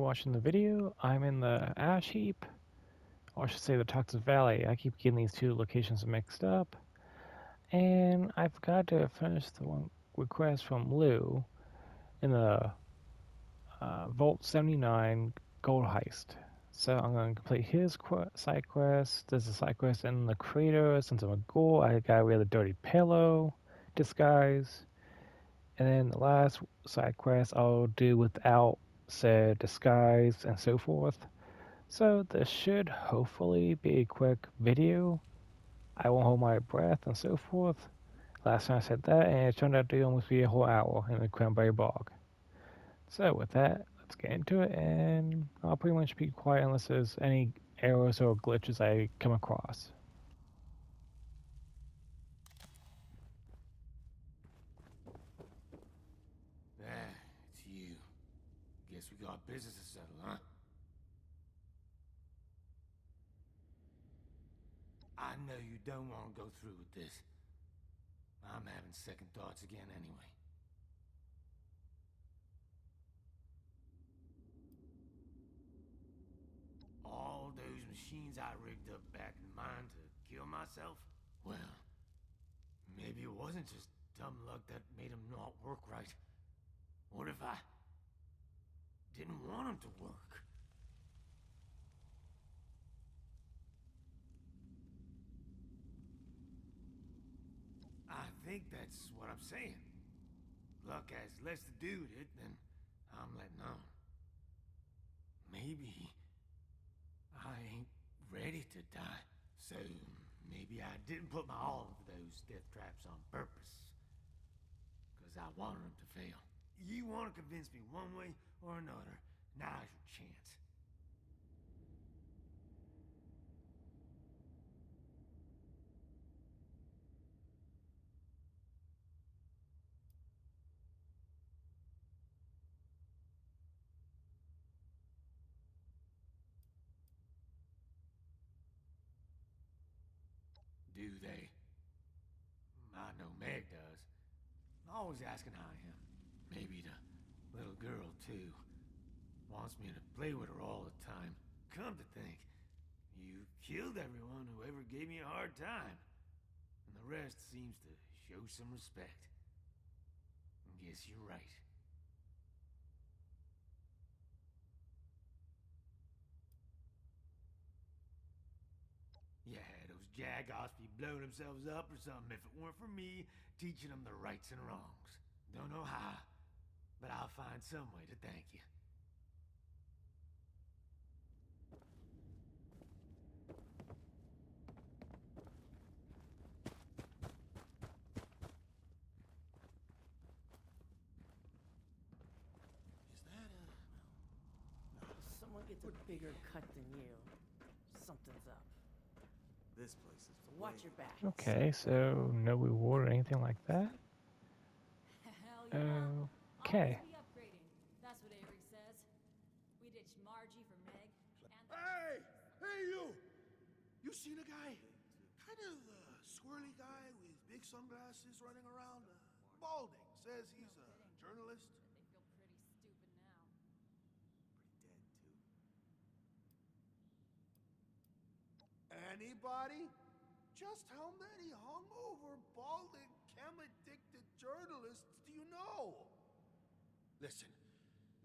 watching the video. I'm in the ash heap, or I should say the Toxic Valley. I keep getting these two locations mixed up. And I forgot to finish the one request from Lou in the Vault 79 Gold Heist. So I'm going to complete his side quest. There's a side quest in the crater. Since I'm a ghoul, I gotta wear the dirty pillow disguise. And then the last side quest I'll do without said disguise and so forth. So this should hopefully be a quick video. I won't hold my breath and so forth. Last time I said that and it turned out to almost be a whole hour in the cranberry bog. So with that, let's get into it, and I'll pretty much be quiet unless there's any errors or glitches I come across. Ah, it's you. Guess we got business to settle, huh? I know you don't want to go through with this. I'm having second thoughts again anyway. All those machines I rigged up back in mine to kill myself? Well, maybe it wasn't just dumb luck that made them not work right. What if I didn't want them to work? I think that's what I'm saying. Luck has less to do with it than I'm letting on. Maybe I ain't ready to die. So maybe I didn't put my all of those death traps on purpose. Because I wanted them to fail. You want to convince me one way or another. Now's your chance. Do they? I know Meg does. Always asking how I am. Maybe the little girl, too. Wants me to play with her all the time. Come to think, you killed everyone who ever gave me a hard time. And the rest seems to show some respect. Guess you're right. Yeah, those jagoffs be blowing themselves up or something if it weren't for me teaching them the rights and wrongs. Don't know how, but I'll find some way to thank you. Is that Someone gets a bigger cut than you. Something's up. This place is So watch your back. Okay, so no reward or anything like that? Hell yeah. Always Okay. be upgrading. That's what Avery says. We ditched Margie for Meg. And Hey! Hey, you! You seen a guy? Kind of squirrely guy with big sunglasses running around? Balding. Says he's a journalist. they feel pretty stupid now. pretty dead, too. Anybody? Just how many hungover, balding, chem-addicted journalists do you know? Listen,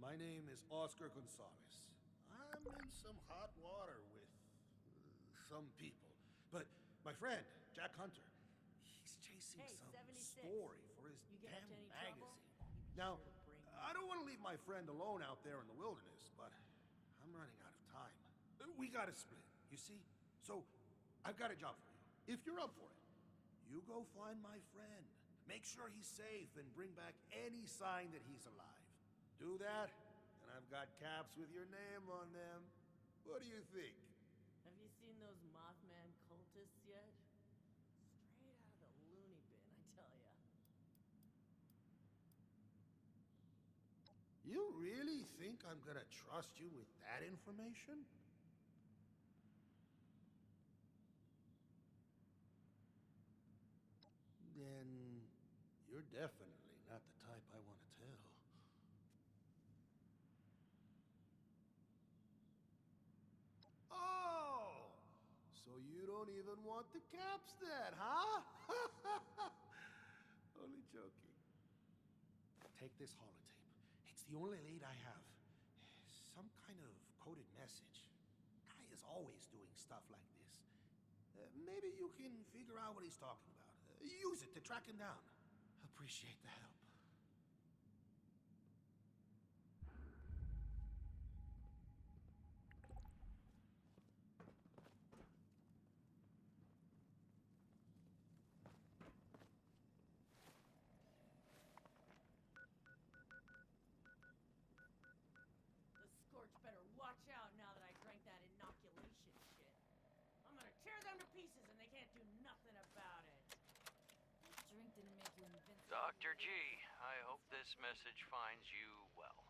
my name is Oscar Gonzalez. I'm in some hot water with some people. But my friend, Jack Hunter, he's chasing Hey, some 76. story for his You get damn into any magazine. trouble? Now, Sure bring I don't want to leave my friend alone out there in the wilderness, but I'm running out of time. We gotta split, you see? So, I've got a job for you. If you're up for it, you go find my friend. Make sure he's safe and bring back any sign that he's alive. Do that, and I've got caps with your name on them. What do you think? Have you seen those Mothman cultists yet? Straight out of the loony bin, I tell ya. You really think I'm gonna trust you with that information? Then you're definitely not the type I want to tell. don't want to caps that, huh? Only joking. Take this holotape. It's the only lead I have. Some kind of coded message. Guy is always doing stuff like this. Maybe you can figure out what he's talking about. Use it to track him down. Appreciate the help. The Scorch better watch out now that I drank that inoculation shit. I'm gonna tear them to pieces and they can't do nothing about it. Drink didn't make you invincible. Dr. G, I hope this message finds you well.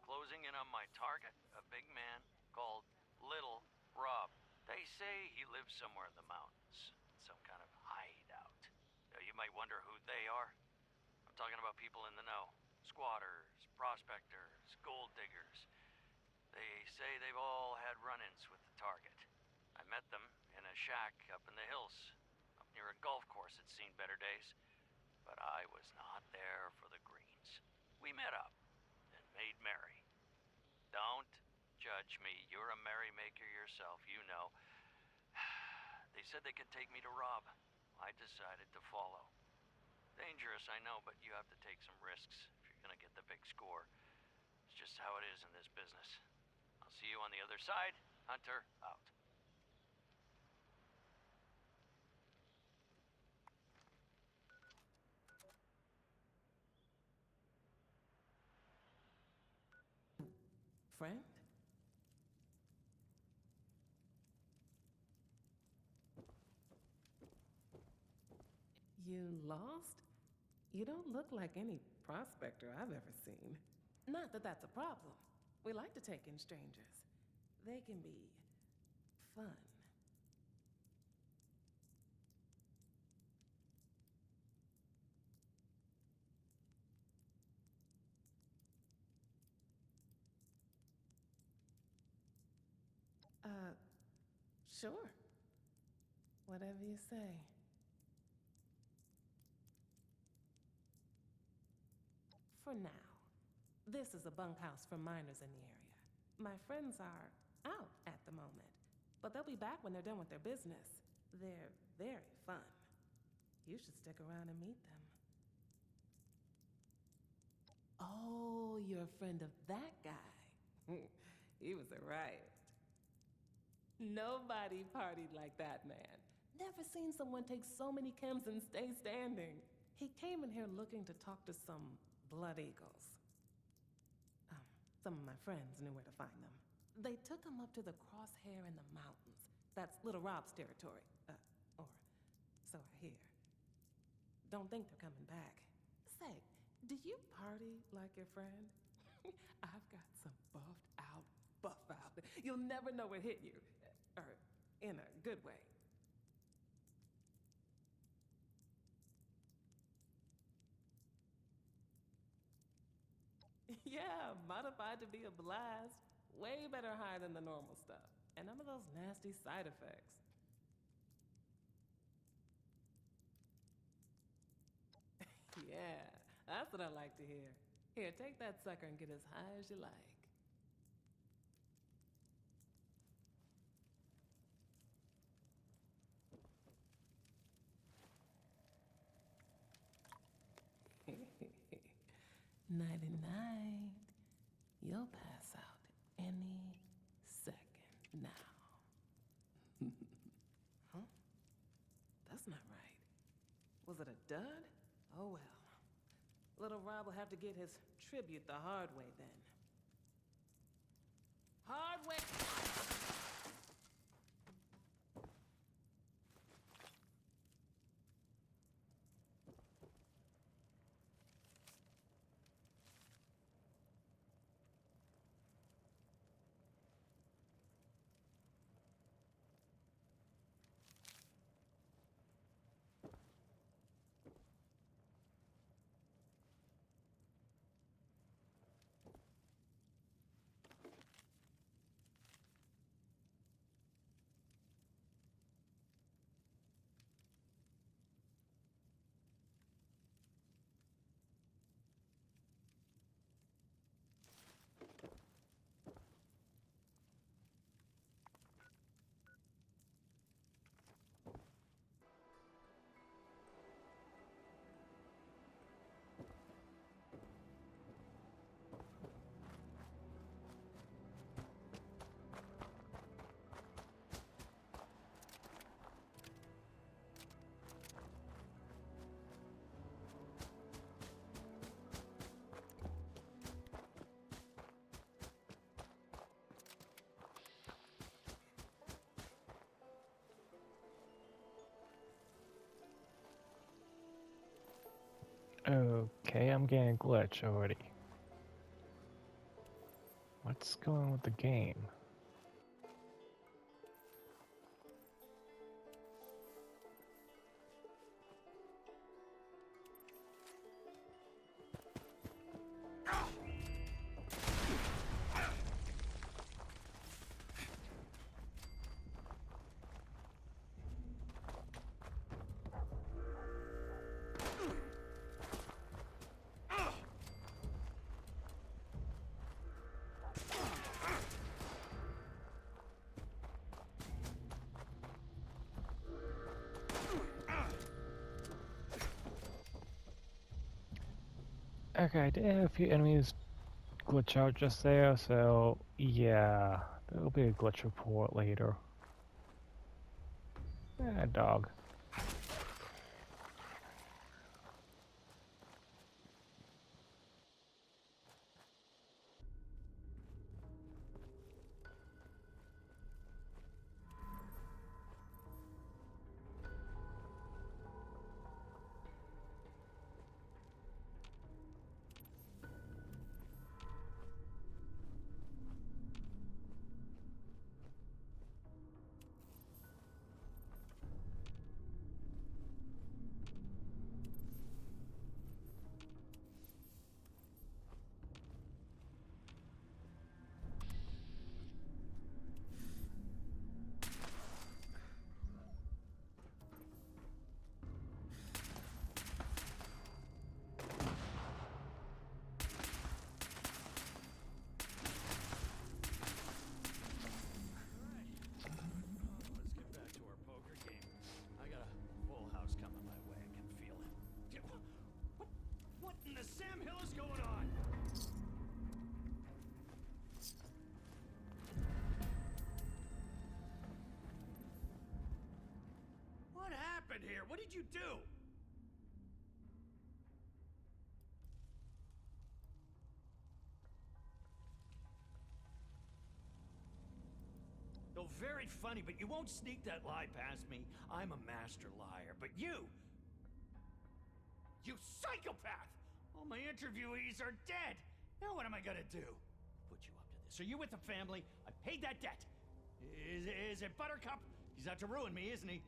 Closing in on my target, a big man called Little Rob. They say he lives somewhere in the mountains, some kind of hideout. Now, you might wonder who they are. I'm talking about people in the know. Squatters, prospectors, gold diggers. They say they've all had run-ins with the target. I met them in a shack up in the hills, up near a golf course that's seen better days. But I was not there for the greens. We met up and made merry. Don't judge me. You're a merrymaker yourself, you know. They said they could take me to Rob. I decided to follow. Dangerous, I know, but you have to take some risks if you're gonna get the big score. It's just how it is in this business. I'll see you on the other side. Hunter, out. Friend? You lost? You don't look like any prospector I've ever seen. Not that that's a problem. We like to take in strangers. They can be fun. Sure. Whatever you say. For now. This is a bunkhouse for miners in the area. My friends are out at the moment, but they'll be back when they're done with their business. They're very fun. You should stick around and meet them. Oh, you're a friend of that guy. He was a riot. Nobody partied like that man. Never seen someone take so many chems and stay standing. He came in here looking to talk to some blood eagles. Some of my friends knew where to find them. They took him up to the crosshair in the mountains. That's Little Rob's territory. Or so I hear. Don't think they're coming back. Say, do you party like your friend? I've got some buffed out buff out. You'll never know what hit you. Or in a good way. Yeah, modified to be a blast. Way better high than the normal stuff. And none of those nasty side effects. Yeah, that's what I like to hear. Here, take that sucker and get as high as you like. Nighty-night. You'll pass out any second now. Huh? That's not right. Was it a dud? Oh well. Little Rob will have to get his tribute the hard way then. Hard way! Okay, I'm getting a glitch already. What's going on with the game? Okay, I did have a few enemies glitch out just there, so yeah, there'll be a glitch report later. Dog. Let's get back to our poker game. I got a full house coming my way. I can feel it. What in the Sam Hill is going on? What happened here? What did you do? Though very funny, but you won't sneak that lie past me. I'm a master liar. But you psychopath! All my interviewees are dead. Now what am I gonna do? Put you up to this. Are you with the family? I paid that debt. Is it Buttercup? He's out to ruin me, isn't he?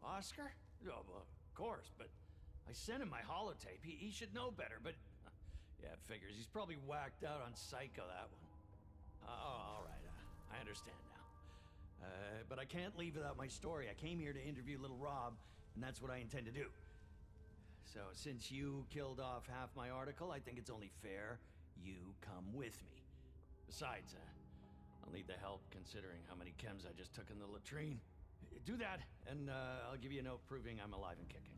Oscar? Oh, well, of course, but I sent him my holotape. He should know better, but yeah, figures. He's probably whacked out on Psycho, that one. Oh, all right. I understand now. But I can't leave without my story. I came here to interview little Rob, and that's what I intend to do. So, since you killed off half my article, I think it's only fair you come with me. Besides, I'll need the help considering how many chems I just took in the latrine. Do that, and I'll give you a note proving I'm alive and kicking.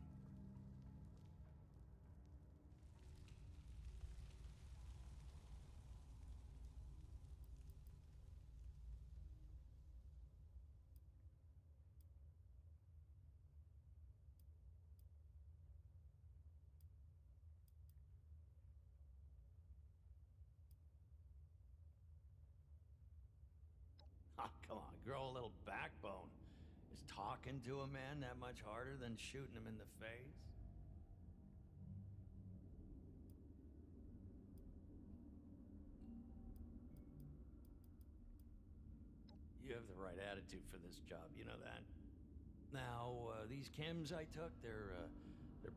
Oh, come on, grow a little backbone. Is talking to a man that much harder than shooting him in the face? You have the right attitude for this job, you know that? Now, these chems I took, they're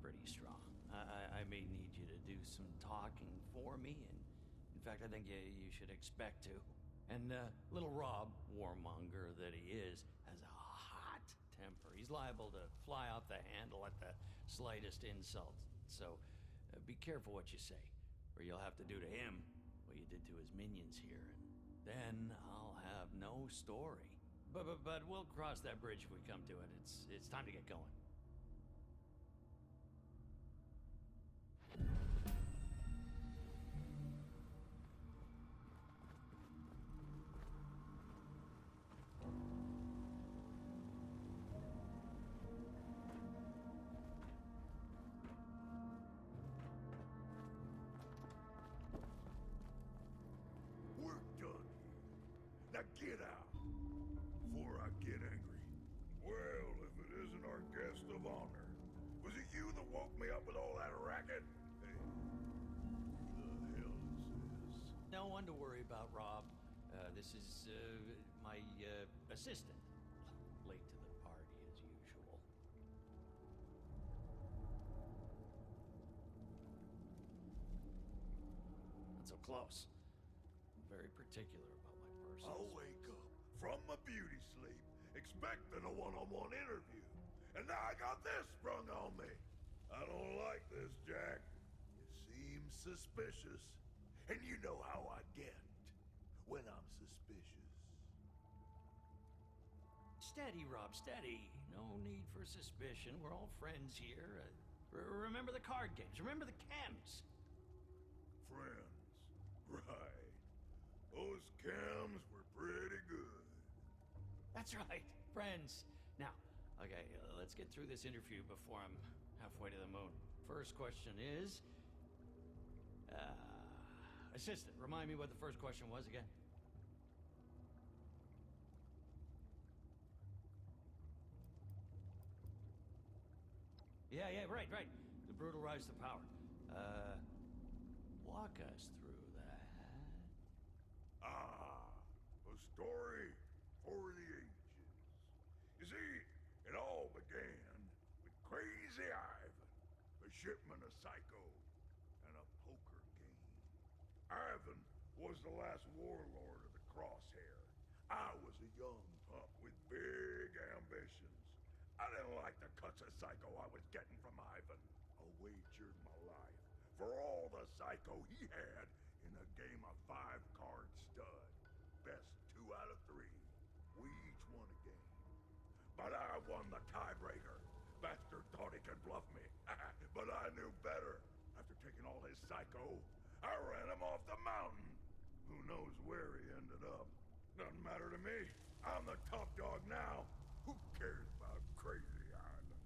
pretty strong. I may need you to do some talking for me, and in fact, I think you should expect to. And little Rob, warmonger that he is, has a hot temper. He's liable to fly off the handle at the slightest insult. So be careful what you say, or you'll have to do to him what you did to his minions here, and then I'll have no story. But we'll cross that bridge if we come to it. It's time to get going. Get out before I get angry. Well, if it isn't our guest of honor, was it you that woke me up with all that racket? Hey, who the hell is this? No one to worry about, Rob. This is my assistant. Late to the party as usual. Not so close. I'm very particular about my personal I'll space. wake up from my beauty sleep, expecting a one-on-one interview. And now I got this sprung on me. I don't like this, Jack. It seems suspicious. And you know how I get when I'm suspicious. Steady, Rob, steady. No need for suspicion. We're all friends here. Remember the card games. Remember the chems. Friends. Right. Those cams were pretty good. That's right, friends. Now, okay, let's get through this interview before I'm halfway to the moon. First question is... assistant, remind me what the first question was again. Yeah, right. The brutal rise to power. Walk us through that. A story for the ages. You see, it all began with Crazy Ivan, a shipment of psycho, and a poker game. Ivan was the last warlord of the Crosshair. I was a young pup with big ambitions. I didn't like the cuts of psycho I was getting from Ivan. I wagered my life for all the psycho he had in a game of 5-card stud. Best 2 out of 3. We each won a game. But I won the tiebreaker. Bastard thought he could bluff me. But I knew better. After taking all his psycho, I ran him off the mountain. Who knows where he ended up? Doesn't matter to me. I'm the top dog now. Who cares about Crazy Island?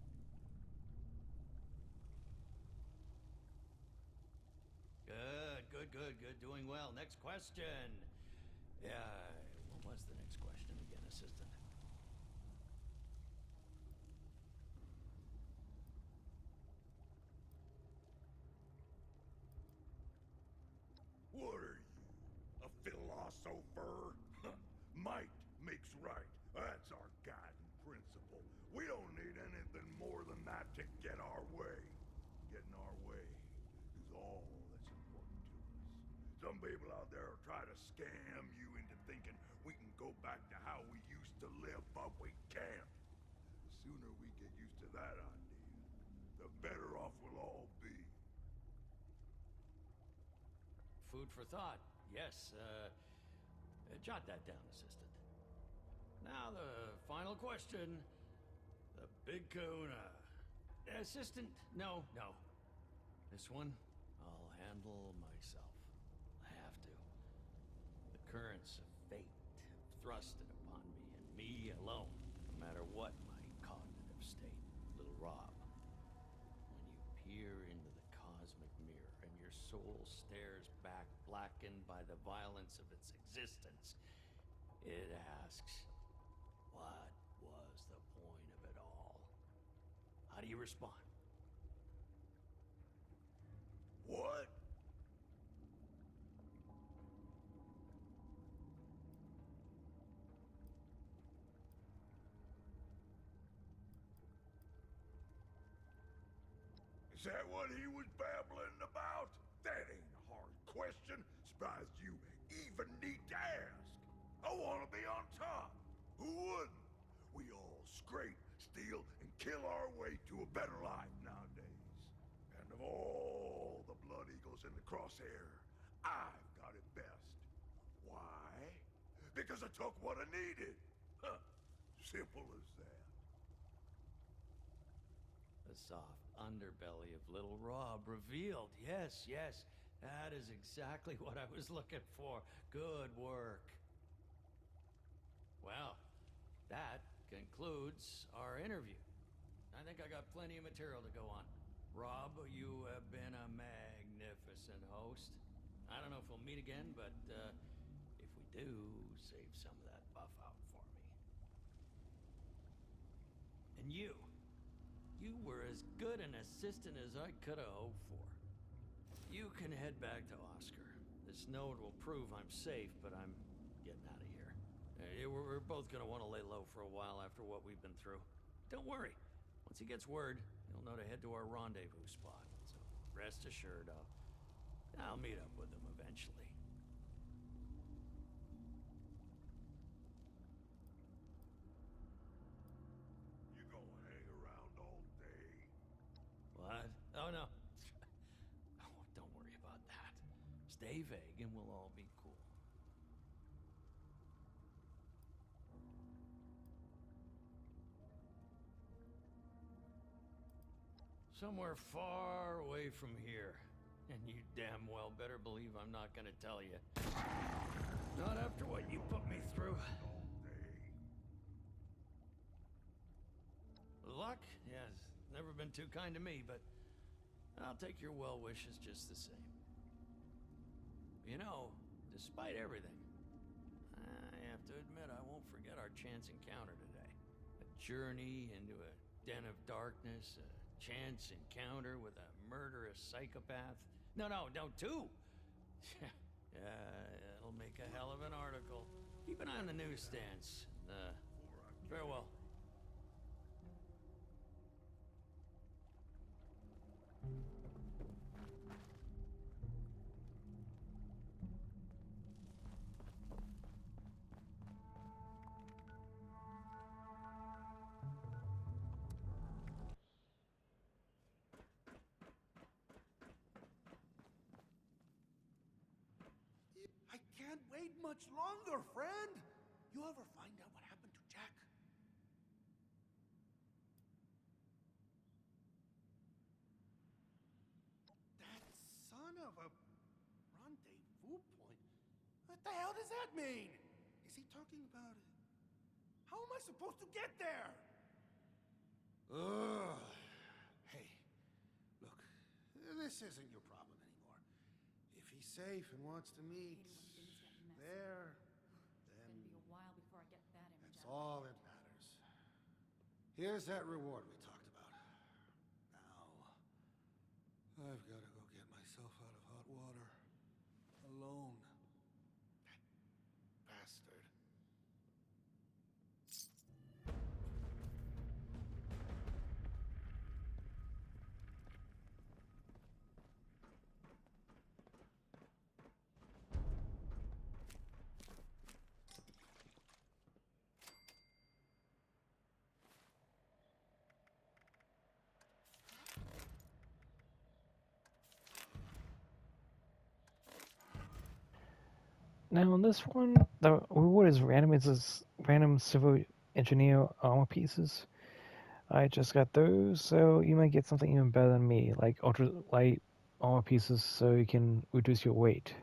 Good. Doing well. Next question. Yeah, what was the next question again, assistant? What are you, a philosopher? Might makes right. That's our guiding principle. We don't need anything more than that to get our way. Getting our way is all that's important to us. Some people out there try to scam you into thinking we can go back to how we used to live, but we can't. The sooner we get used to that idea, the better off we'll all be. Food for thought. Yes, jot that down, assistant. Now the final question. The big kahuna. Assistant, no. This one, I'll handle myself. I have to. The currents of fate have thrusted upon me, and me alone, no matter what my cognitive state. Little Rob, when you peer into the cosmic mirror and your soul stares back, blackened by the violence of its existence, it asks, what was the point of it all? How do you respond? What? Is that what he was babbling about? That ain't a hard question. Surprised you even need to ask. I want to be on top. Who wouldn't? We all scrape, steal, and kill our way to a better life nowadays. And of all the blood eagles in the Crosshair, I've got it best. Why? Because I took what I needed. Huh. Simple as that. The soft underbelly of little Rob revealed. Yes. That is exactly what I was looking for. Good work. Well, that concludes our interview. I think I got plenty of material to go on. Rob, you have been a magnificent host. I don't know if we'll meet again, but if we do, save some of that And you were as good an assistant as I could have hoped for. You can head back to Oscar. This note will prove I'm safe, but I'm getting out of here. We're both gonna want to lay low for a while after what we've been through. Don't worry. Once he gets word, he'll know to head to our rendezvous spot. So rest assured, I'll meet up with him eventually. You gonna hang around all day? What? Oh, no. Oh, don't worry about that. Stay vague and we'll all be cool. Somewhere far away from here. And you damn well better believe I'm not gonna tell you. Not after what you put me through. All day. Luck? Yes. Never been too kind to me, but I'll take your well wishes just the same. You know, despite everything, I have to admit I won't forget our chance encounter today. A journey into a den of darkness, a chance encounter with a murderous psychopath. No, two! Yeah, it'll make a hell of an article. Keep an eye on the newsstands. Farewell. I can't wait much longer, friend! You ever find out what happened to Jack? That son of a rendezvous point? What the hell does that mean? Is he talking about it? How am I supposed to get there? Ugh. Hey, look, this isn't your problem anymore. If he's safe and wants to meet there, then It's gonna be a while before I get that image that's out. all that matters. Here's that reward we talked about. Now, I've got to go get myself out of hot water. Alone. That bastard. Now on this one, the reward is random civil engineer armor pieces. I just got those, so you might get something even better than me, like ultra light armor pieces so you can reduce your weight.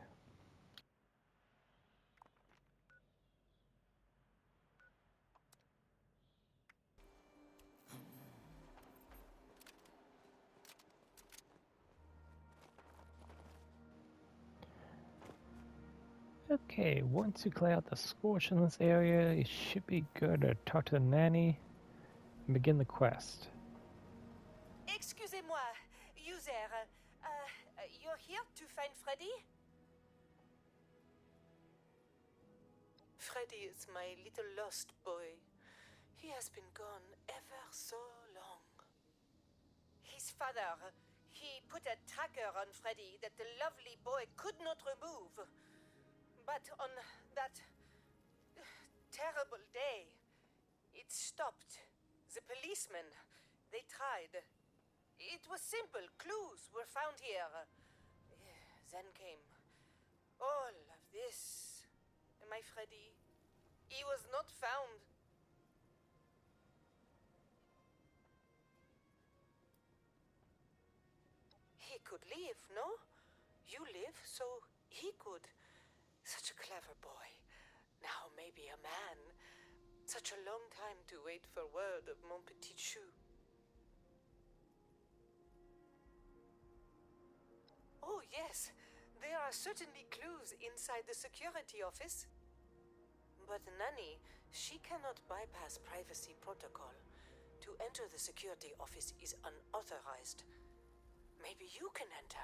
Okay, once you clear out the scorch in this area, you should be good to talk to the nanny and begin the quest. Excusez-moi, user. You're here to find Freddy? Freddy is my little lost boy. He has been gone ever so long. His father, he put a tracker on Freddy that the lovely boy could not remove. But on that terrible day, it stopped. The policemen, they tried. It was simple. Clues were found here. Then came all of this. My Freddy, he was not found. He could live, no? You live, so he could. Such a clever boy. Now maybe a man. Such a long time to wait for word of mon petit chou. Oh, yes. There are certainly clues inside the security office. But Nanny, she cannot bypass privacy protocol. To enter the security office is unauthorized. Maybe you can enter.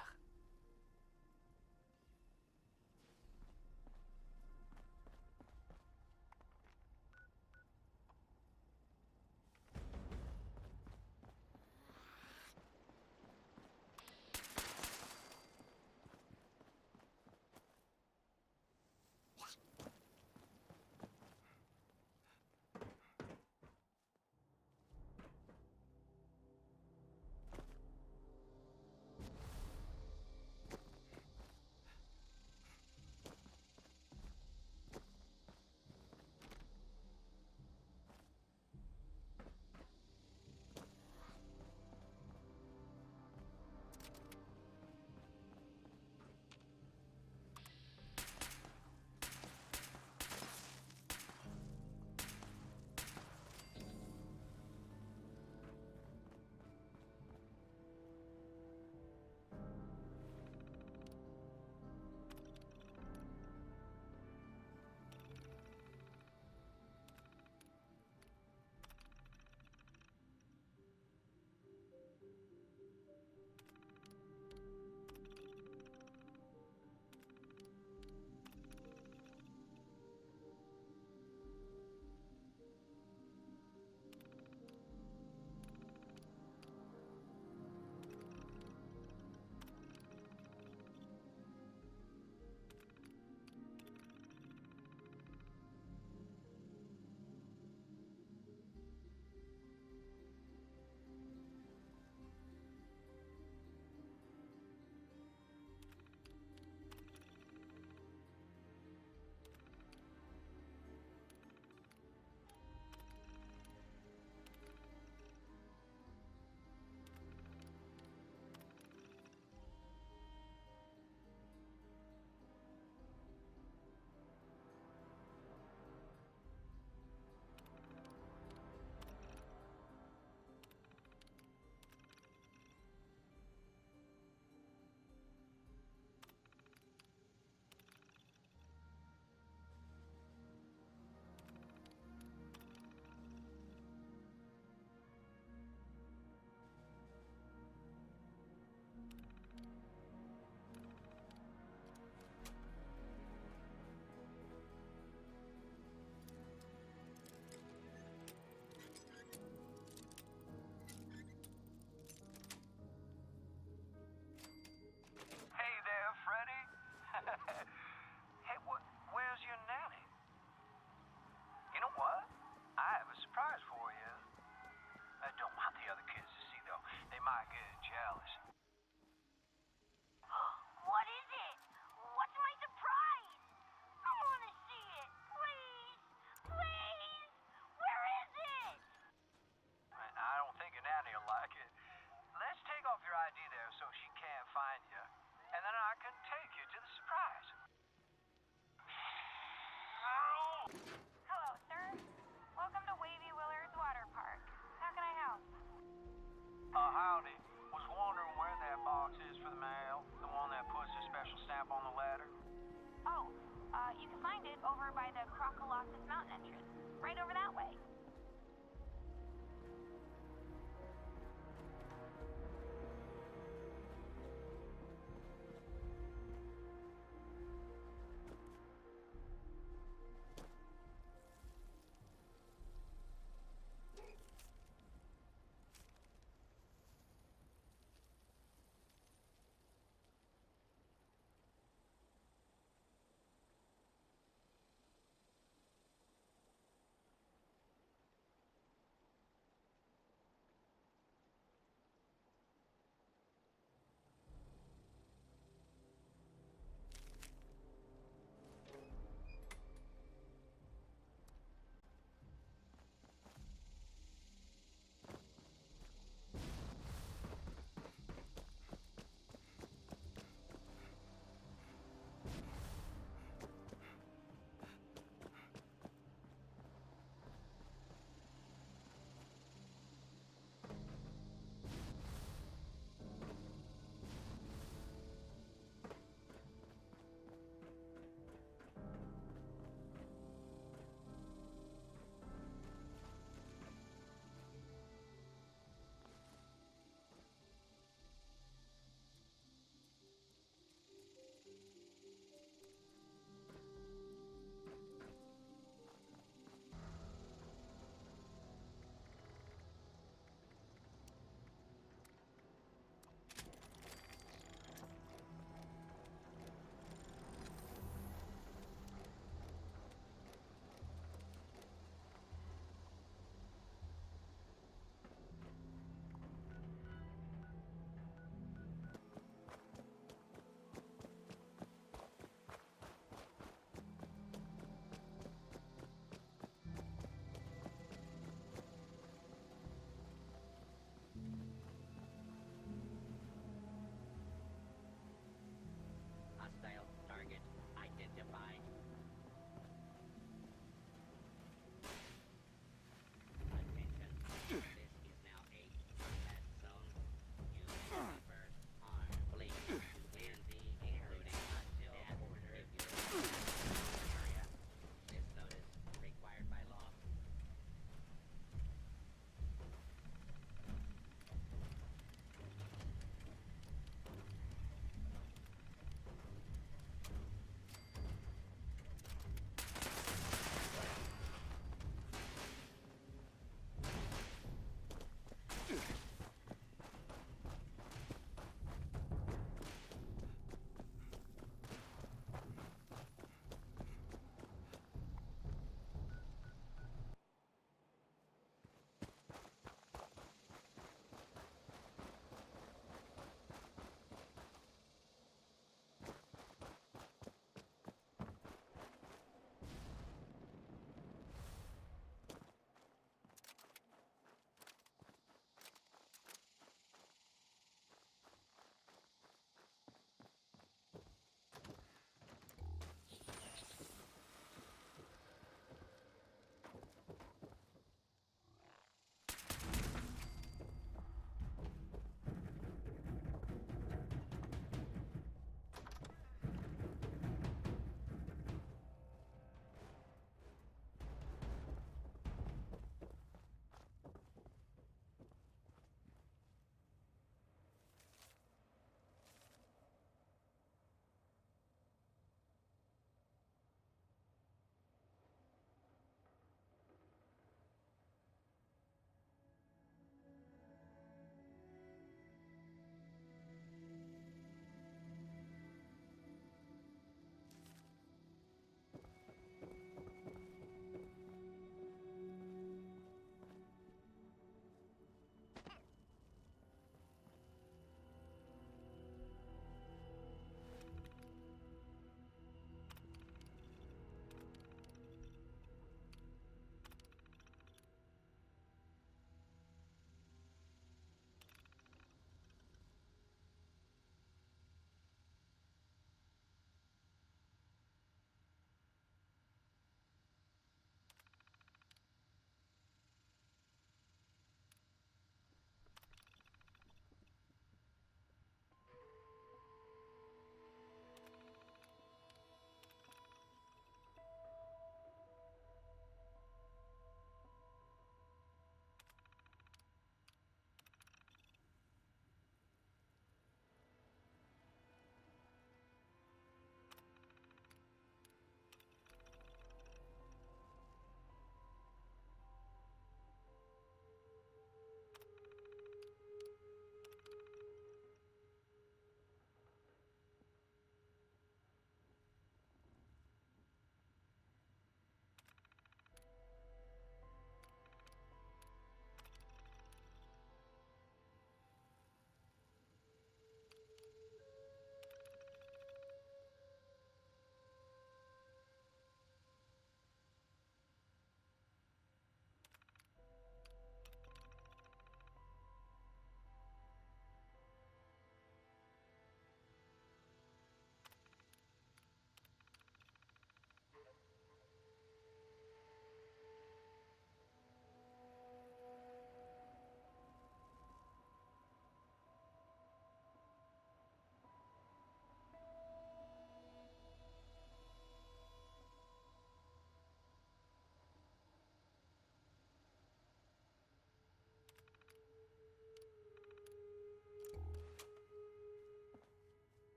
Hey there, Freddy. Hey, where's your nanny? You know what? I have a surprise for you. Don't want the other kids to see, though. They might get jealous. What is it? What's my surprise? I want to see it. Please. Please. Where is it? I don't think your nanny will like it. Let's take off your ID there so she can't find you. And then I can take you to the surprise. Hello, sir. Welcome to Wavy Willard's Water Park. How can I help? Howdy. Was wondering where that box is for the mail. The one that puts a special stamp on the letter. Oh, you can find it over by the Crocolosis Mountain entrance. Right over that way.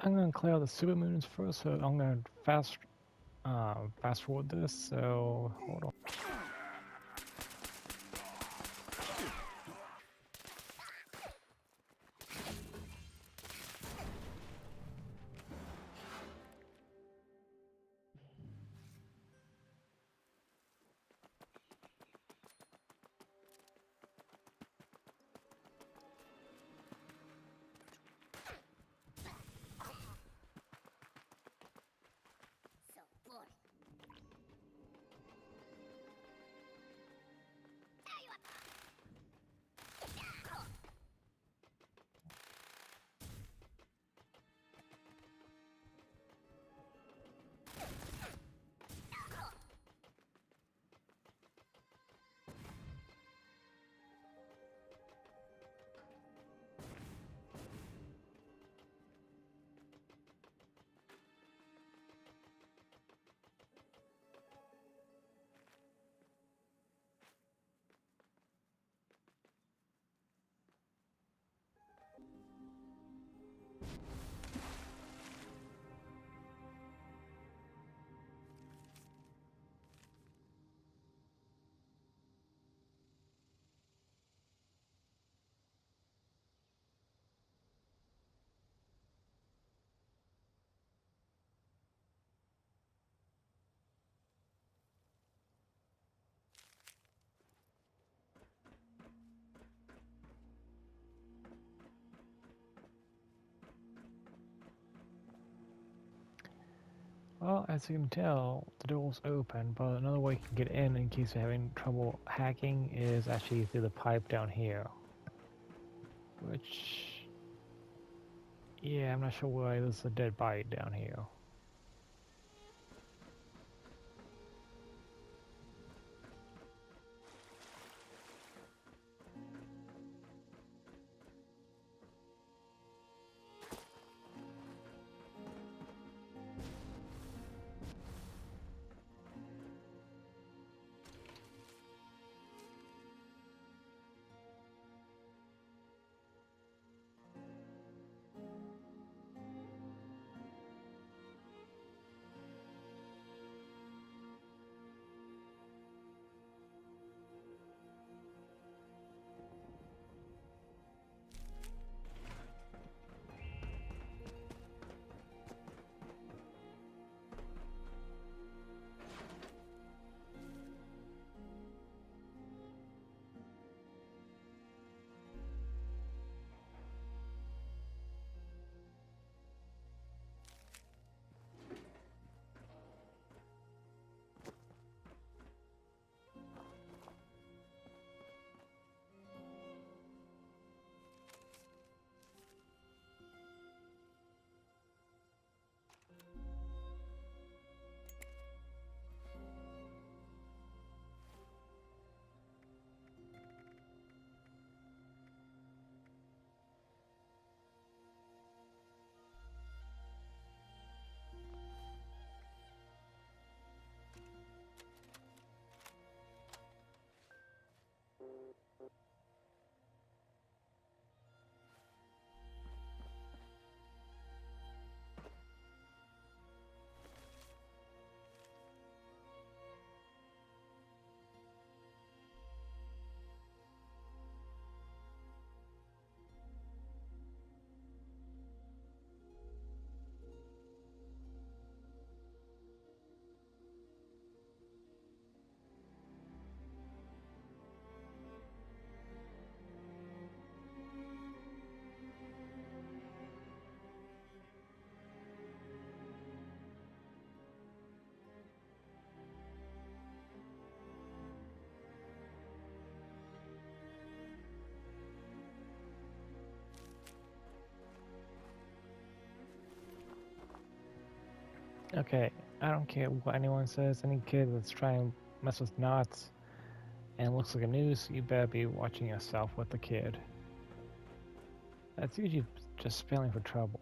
I'm gonna clear out the supermoons first, so I'm gonna fast forward this. So hold on. So boring. Well, as you can tell, the door's open, but another way you can get in case you're having trouble hacking is actually through the pipe down here. Which, yeah, I'm not sure why there's a dead body down here. Okay, I don't care what anyone says, any kid that's trying to mess with knots and looks like a noose, you better be watching yourself with the kid. That's usually just spelling for trouble.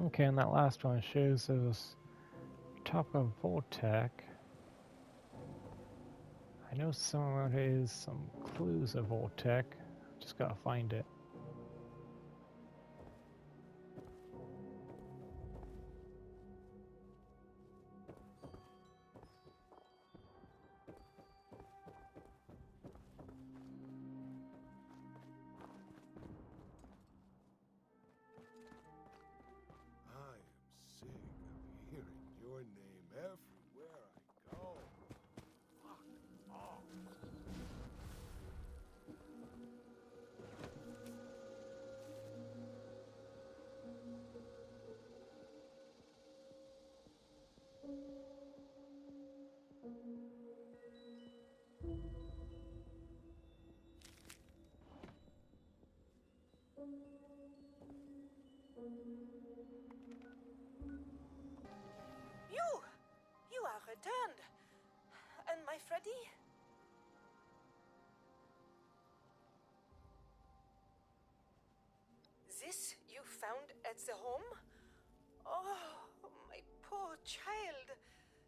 Okay, and that last one shows us top of Voltec. I know somewhere there is some clues of Voltec. Just gotta find it. I am sick of hearing your name everywhere I go. Fuck off. You are returned. And my Freddy? This you found at the home? Oh, my poor child.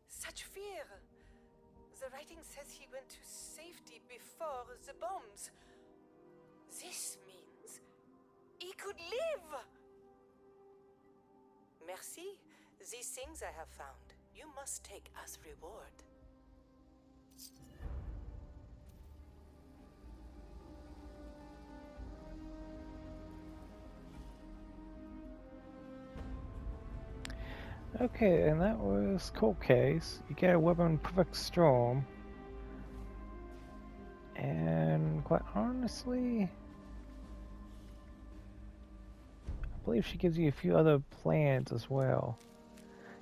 Such fear. The writing says he went to safety before the bombs. This means he could live. Merci. These things I have found, you must take as reward. Okay, and that was Cold Case. You get a weapon Perfect Storm. And quite honestly, I believe she gives you a few other plans as well.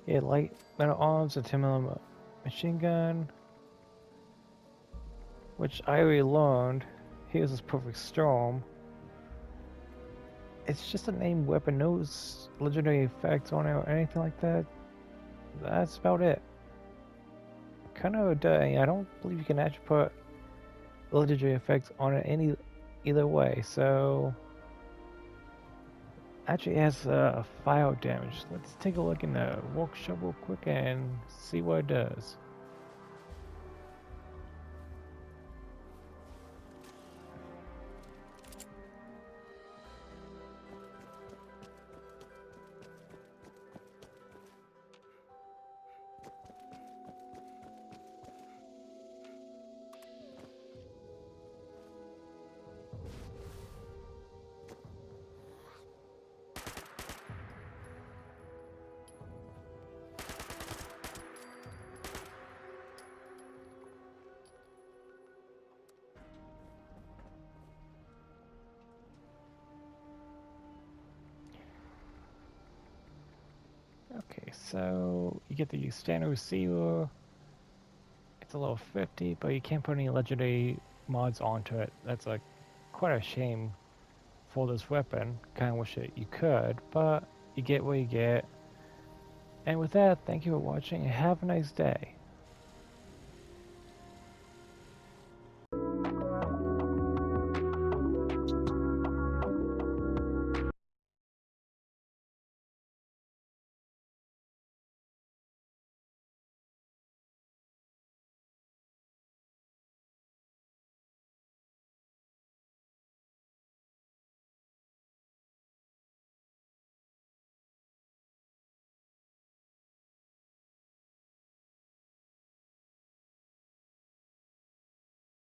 Yeah, light metal arms, a 10mm machine gun, which I already learned. Here's this Perfect Storm. It's just a named weapon, no legendary effects on it or anything like that. That's about it. Kind of, I don't believe you can actually put legendary effects on it either way. So, actually, it has fire damage. Let's take a look in the workshop real quick and see what it does. Okay, so you get the standard receiver. It's a level 50, but you can't put any legendary mods onto it. That's like quite a shame for this weapon. Kind of wish that you could, but you get what you get. And with that, thank you for watching and have a nice day.